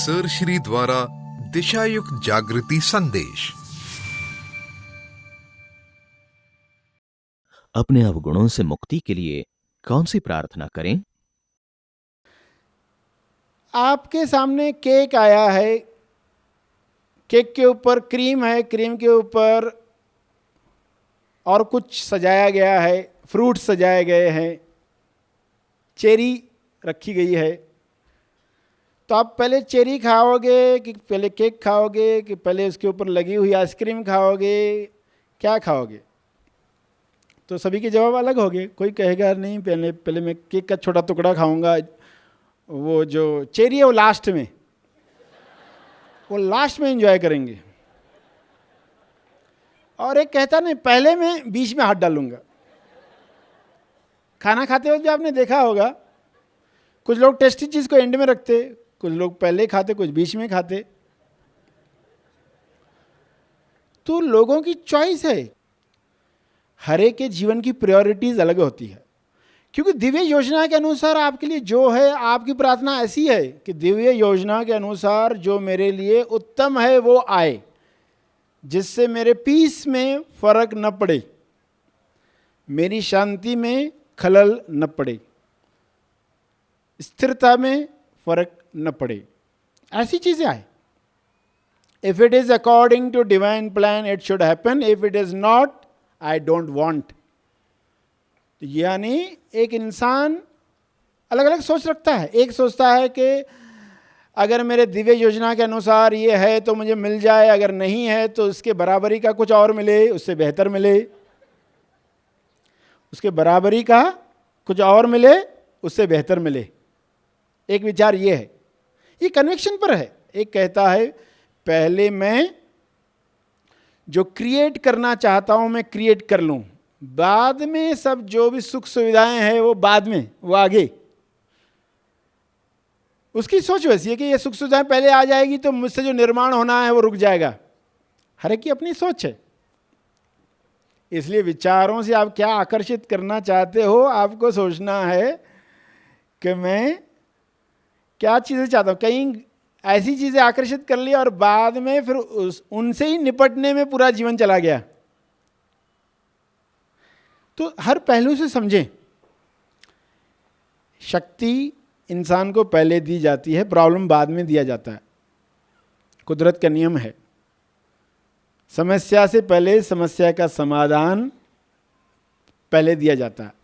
Sir Shri द्वारा दिशायुक्त जागृति संदेश। अपने अवगुणों से मुक्ति के लिए कौन सी प्रार्थना करें? आपके सामने केक आया है, केक के ऊपर क्रीम है, क्रीम के ऊपर और कुछ सजाया गया है, फ्रूट्स सजाए गए हैं, चेरी रखी गई है। तो आप पहले चेरी खाओगे कि पहले केक खाओगे कि पहले उसके ऊपर लगी हुई आइसक्रीम खाओगे, क्या खाओगे? तो सभी के जवाब अलग होंगे। कोई कहेगा नहीं पहले मैं केक का छोटा टुकड़ा खाऊंगा, वो जो चेरी है वो लास्ट में एंजॉय करेंगे। और एक कहता नहीं पहले मैं बीच में हाथ डालूंगा। खाना खाते वक्त भी आपने देखा होगा, कुछ लोग टेस्टी चीज को एंड में रखते, कुछ लोग पहले खाते, कुछ बीच में खाते। तो लोगों की चॉइस है, हर एक के जीवन की प्रायोरिटीज अलग होती है। क्योंकि दिव्य योजना के अनुसार आपके लिए जो है, आपकी प्रार्थना ऐसी है कि दिव्य योजना के अनुसार जो मेरे लिए उत्तम है वो आए, जिससे मेरे पीस में फर्क न पड़े, मेरी शांति में खलल न पड़े, स्थिरता में फर्क न पड़े, ऐसी चीजें आए। If it is according to divine plan it should happen, if it is not I don't want. यानी एक इंसान अलग अलग सोच रखता है। एक सोचता है कि अगर मेरे दिव्य योजना के अनुसार ये है तो मुझे मिल जाए, अगर नहीं है तो उसके बराबरी का कुछ और मिले, उससे बेहतर मिले, उसके बराबरी का कुछ और मिले, उससे बेहतर मिले। एक विचार ये है, ये कन्विक्शन पर है। एक कहता है पहले मैं जो क्रिएट करना चाहता हूं मैं क्रिएट कर लूं, बाद में सब जो भी सुख सुविधाएं हैं वो बाद में, वो आगे। उसकी सोच वैसी है कि ये सुख सुविधाएं पहले आ जाएगी तो मुझसे जो निर्माण होना है वो रुक जाएगा। हर एक की अपनी सोच है। इसलिए विचारों से आप क्या आकर्षित करना चाहते हो, आपको सोचना है कि मैं क्या चीजें चाहता हूं। कहीं ऐसी चीजें आकर्षित कर ली और बाद में फिर उनसे ही निपटने में पूरा जीवन चला गया। तो हर पहलू से समझें। शक्ति इंसान को पहले दी जाती है, प्रॉब्लम बाद में दिया जाता है। कुदरत का नियम है, समस्या से पहले समस्या का समाधान पहले दिया जाता है।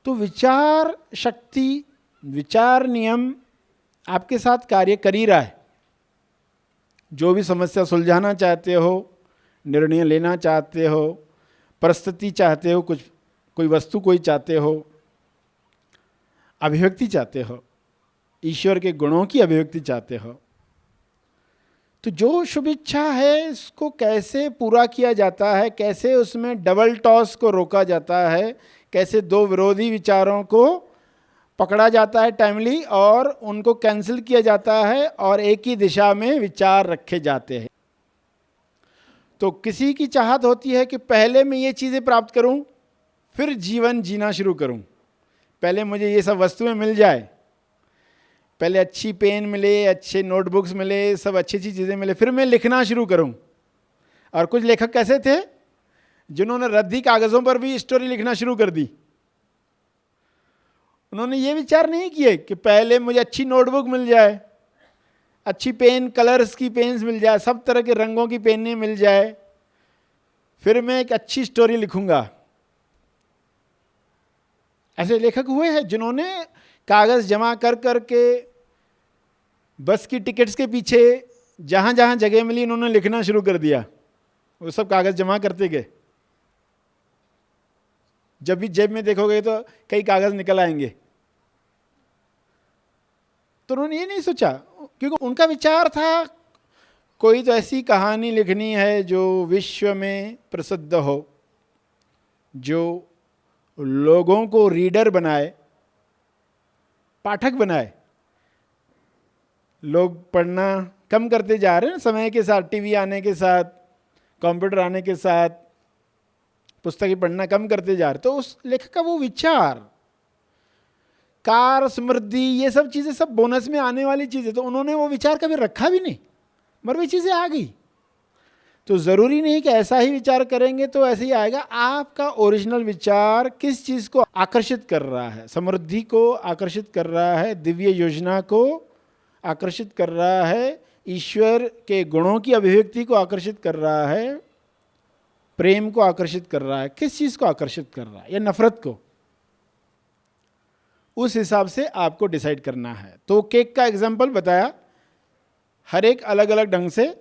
तो विचार शक्ति, विचार नियम आपके साथ कार्य कर ही रहा है। जो भी समस्या सुलझाना चाहते हो, निर्णय लेना चाहते हो, परिस्थिति चाहते हो, कुछ कोई वस्तु कोई चाहते हो, अभिव्यक्ति चाहते हो, ईश्वर के गुणों की अभिव्यक्ति चाहते हो, तो जो शुभ इच्छा है इसको कैसे पूरा किया जाता है, कैसे उसमें डबल टॉस को रोका जाता है, कैसे दो विरोधी विचारों को पकड़ा जाता है टाइमली और उनको कैंसिल किया जाता है और एक ही दिशा में विचार रखे जाते हैं। तो किसी की चाहत होती है कि पहले मैं ये चीज़ें प्राप्त करूं, फिर जीवन जीना शुरू करूं। पहले मुझे ये सब वस्तुएं मिल जाए, पहले अच्छी पेन मिले, अच्छे नोटबुक्स मिले, सब अच्छी अच्छी चीज़ें मिले, फिर मैं लिखना शुरू करूं। और कुछ लेखक कैसे थे जिन्होंने रद्दी कागज़ों पर भी स्टोरी लिखना शुरू कर दी। उन्होंने ये विचार नहीं किए कि पहले मुझे अच्छी नोटबुक मिल जाए, अच्छी पेन, कलर्स की पेन्स मिल जाए, सब तरह के रंगों की पेनें मिल जाए, फिर मैं एक अच्छी स्टोरी लिखूंगा। ऐसे लेखक हुए हैं जिन्होंने कागज जमा कर करके बस की टिकट्स के पीछे जहां जहां जगह मिली उन्होंने लिखना शुरू कर दिया। वो सब कागज जमा करते गए। जब भी जेब में देखोगे तो कई कागज निकल आएंगे। तो उन्होंने ये नहीं सोचा, क्योंकि उनका विचार था कोई तो ऐसी कहानी लिखनी है जो विश्व में प्रसिद्ध हो, जो लोगों को रीडर बनाए, पाठक बनाए। लोग पढ़ना कम करते जा रहे हैं समय के साथ, टीवी आने के साथ, कंप्यूटर आने के साथ पुस्तकें पढ़ना कम करते जा रहे। तो उस लेखक का वो विचार कार, समृद्धि, ये सब चीजें सब बोनस में आने वाली चीजें, तो उन्होंने वो विचार कभी रखा भी नहीं, मगर वो चीजें आ गई। तो जरूरी नहीं कि ऐसा ही विचार करेंगे तो ऐसे ही आएगा। आपका ओरिजिनल विचार किस चीज को आकर्षित कर रहा है? समृद्धि को आकर्षित कर रहा है, दिव्य योजना को आकर्षित कर रहा है, ईश्वर के गुणों की अभिव्यक्ति को आकर्षित कर रहा है, प्रेम को आकर्षित कर रहा है, किस चीज को आकर्षित कर रहा है, या नफरत को? उस हिसाब से आपको डिसाइड करना है। तो केक का एग्जांपल बताया, हर एक अलग अलग ढंग से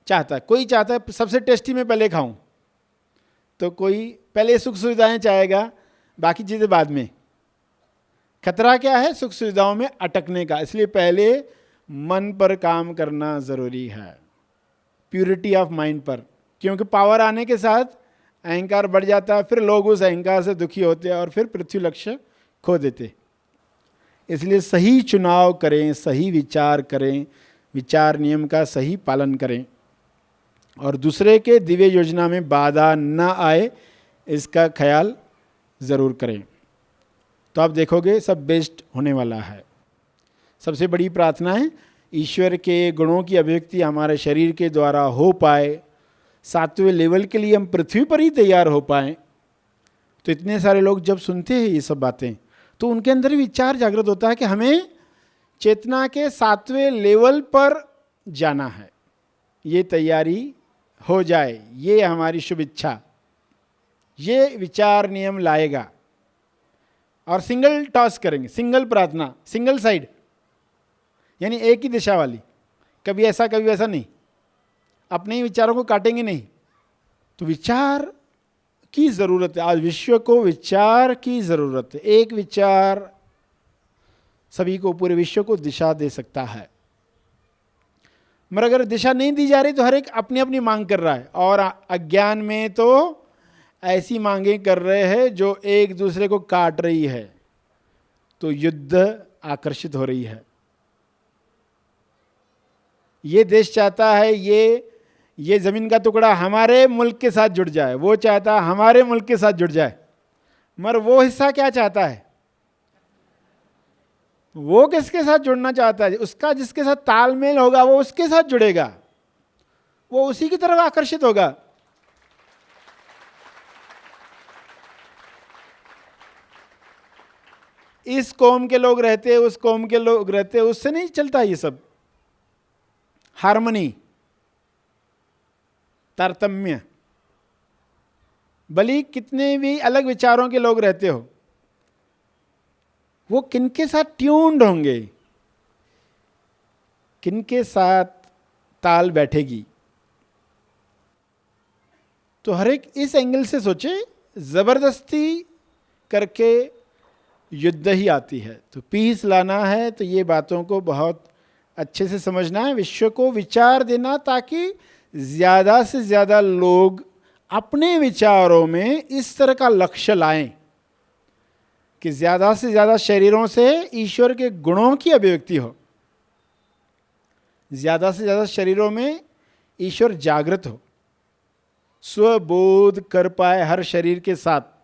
चाहता है। कोई चाहता है सबसे टेस्टी में पहले खाऊं, तो कोई पहले सुख सुविधाएं चाहेगा, बाकी चीजें बाद में। खतरा क्या है? सुख सुविधाओं में अटकने का। इसलिए पहले मन पर काम करना जरूरी है, प्यूरिटी ऑफ माइंड पर, क्योंकि पावर आने के साथ अहंकार बढ़ जाता है, फिर लोग उस अहंकार से दुखी होते हैं और फिर पृथ्वी लक्ष्य खो देते। इसलिए सही चुनाव करें, सही विचार करें, विचार नियम का सही पालन करें, और दूसरे के दिव्य योजना में बाधा न आए इसका ख्याल ज़रूर करें। तो आप देखोगे सब बेस्ट होने वाला है। सबसे बड़ी प्रार्थना है ईश्वर के गुणों की अभिव्यक्ति हमारे शरीर के द्वारा हो पाए, 7वें लेवल के लिए हम पृथ्वी पर ही तैयार हो पाएँ। तो इतने सारे लोग जब सुनते हैं ये सब बातें, तो उनके अंदर विचार जागृत होता है कि हमें चेतना के 7वें लेवल पर जाना है, ये तैयारी हो जाए, ये हमारी शुभ इच्छा, ये विचार नियम लाएगा। और सिंगल टॉस करेंगे, सिंगल प्रार्थना, सिंगल साइड, यानी एक ही दिशा वाली, कभी ऐसा कभी वैसा नहीं, अपने ही विचारों को काटेंगे नहीं। तो विचार की ज़रूरत है, आज विश्व को विचार की ज़रूरत है। एक विचार सभी को, पूरे विश्व को दिशा दे सकता है। मगर अगर दिशा नहीं दी जा रही तो हर एक अपनी अपनी मांग कर रहा है, और अज्ञान में तो ऐसी मांगें कर रहे हैं जो एक दूसरे को काट रही है, तो युद्ध आकर्षित हो रही है। ये देश चाहता है ये जमीन का टुकड़ा हमारे मुल्क के साथ जुड़ जाए, वो चाहता है हमारे मुल्क के साथ जुड़ जाए, मगर वो हिस्सा क्या चाहता है? वो किसके साथ जुड़ना चाहता है? उसका जिसके साथ तालमेल होगा वो उसके साथ जुड़ेगा, वो उसी की तरफ आकर्षित होगा। इस कौम के लोग रहते, उस कौम के लोग रहते, उससे नहीं चलता ये सब। हार्मनी, तारतम्य, भले कितने भी अलग विचारों के लोग रहते हो, वो किनके साथ ट्यून्ड होंगे, किनके साथ ताल बैठेगी। तो हर एक इस एंगल से सोचे, जबरदस्ती करके युद्ध ही आती है। तो पीस लाना है तो ये बातों को बहुत अच्छे से समझना है, विश्व को विचार देना, ताकि ज्यादा से ज्यादा लोग अपने विचारों में इस तरह का लक्ष्य लाएं कि ज्यादा से ज्यादा शरीरों से ईश्वर के गुणों की अभिव्यक्ति हो, ज्यादा से ज्यादा शरीरों में ईश्वर जागृत हो, स्वबोध कर पाए हर शरीर के साथ।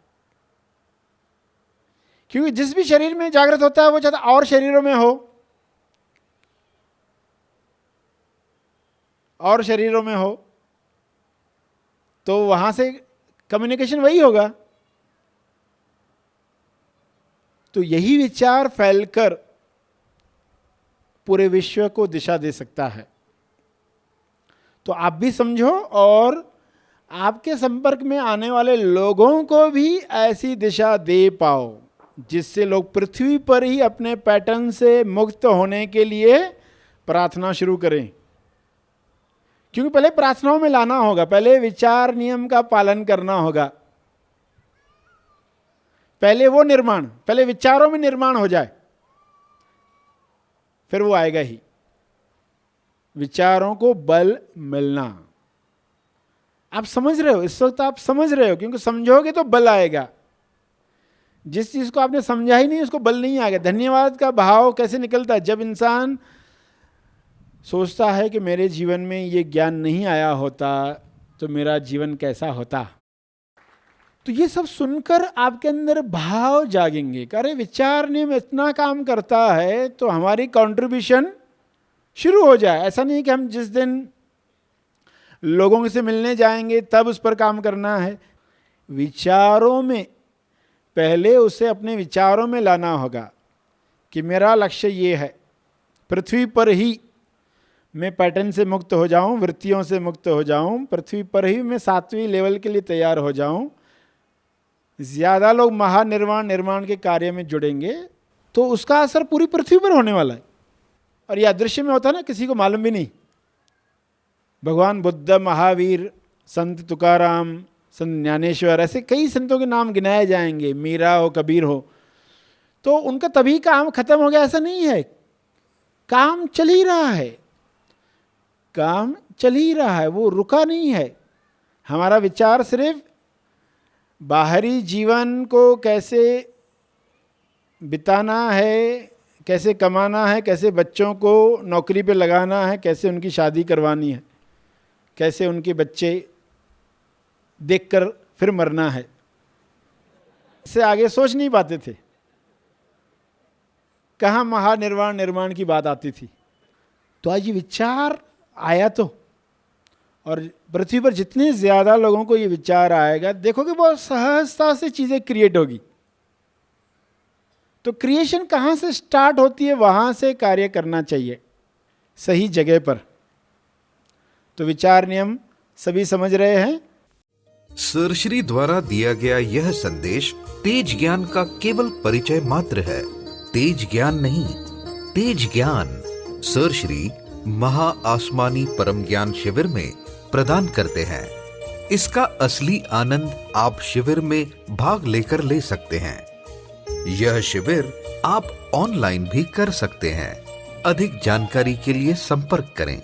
क्योंकि जिस भी शरीर में जागृत होता है वो चाहता और शरीरों में हो, और शरीरों में हो, तो वहां से कम्युनिकेशन वही होगा। तो यही विचार फैलकर पूरे विश्व को दिशा दे सकता है। तो आप भी समझो और आपके संपर्क में आने वाले लोगों को भी ऐसी दिशा दे पाओ, जिससे लोग पृथ्वी पर ही अपने पैटर्न से मुक्त होने के लिए प्रार्थना शुरू करें। क्योंकि पहले प्रार्थनाओं में लाना होगा, पहले विचार नियम का पालन करना होगा, पहले वो निर्माण, पहले विचारों में निर्माण हो जाए, फिर वो आएगा ही। विचारों को बल मिलना, आप समझ रहे हो, इस वक्त आप समझ रहे हो, क्योंकि समझोगे तो बल आएगा। जिस चीज को आपने समझा ही नहीं उसको बल नहीं आएगा। धन्यवाद का भाव कैसे निकलता है? जब इंसान सोचता है कि मेरे जीवन में ये ज्ञान नहीं आया होता तो मेरा जीवन कैसा होता। तो ये सब सुनकर आपके अंदर भाव जागेंगे, अरे विचार नियम इतना काम करता है तो हमारी कंट्रीब्यूशन शुरू हो जाए। ऐसा नहीं कि हम जिस दिन लोगों से मिलने जाएंगे तब उस पर काम करना है। विचारों में पहले उसे अपने विचारों में लाना होगा कि मेरा लक्ष्य ये है, पृथ्वी पर ही मैं पैटर्न से मुक्त हो जाऊं, वृत्तियों से मुक्त हो जाऊं, पृथ्वी पर ही मैं 7वीं लेवल के लिए तैयार हो जाऊं। ज़्यादा लोग महानिर्वाण निर्माण के कार्य में जुड़ेंगे तो उसका असर पूरी पृथ्वी पर होने वाला है। और यह दृश्य में होता है ना, किसी को मालूम भी नहीं। भगवान बुद्ध, महावीर, संत तुकाराम, संत ज्ञानेश्वर, ऐसे कई संतों के नाम गिनाए जाएंगे, मीरा हो, कबीर हो, तो उनका तभी काम खत्म हो गया ऐसा नहीं है। काम चल ही रहा है, काम चल ही रहा है, वो रुका नहीं है। हमारा विचार सिर्फ बाहरी जीवन को कैसे बिताना है, कैसे कमाना है, कैसे बच्चों को नौकरी पे लगाना है, कैसे उनकी शादी करवानी है, कैसे उनके बच्चे देखकर फिर मरना है, इससे आगे सोच नहीं पाते थे। कहाँ महानिर्वाण निर्माण की बात आती थी। तो आज ये विचार आया तो, और पृथ्वी पर जितने ज़्यादा लोगों को ये विचार आएगा, देखोगे बहुत सहजता से चीज़ें क्रिएट होगी। तो क्रिएशन कहाँ से स्टार्ट होती है, वहाँ से कार्य करना चाहिए, सही जगह पर। तो विचार नियम सभी समझ रहे हैं। सरश्री द्वारा दिया गया यह संदेश तेज ज्ञान का केवल परिचय मात्र है, तेज ज्ञान नहीं, तेज ज्ञान सरश्री महा आसमानी परम ज्ञान शिविर में प्रदान करते हैं। इसका असली आनंद आप शिविर में भाग लेकर ले सकते हैं। यह शिविर आप ऑनलाइन भी कर सकते हैं। अधिक जानकारी के लिए संपर्क करें।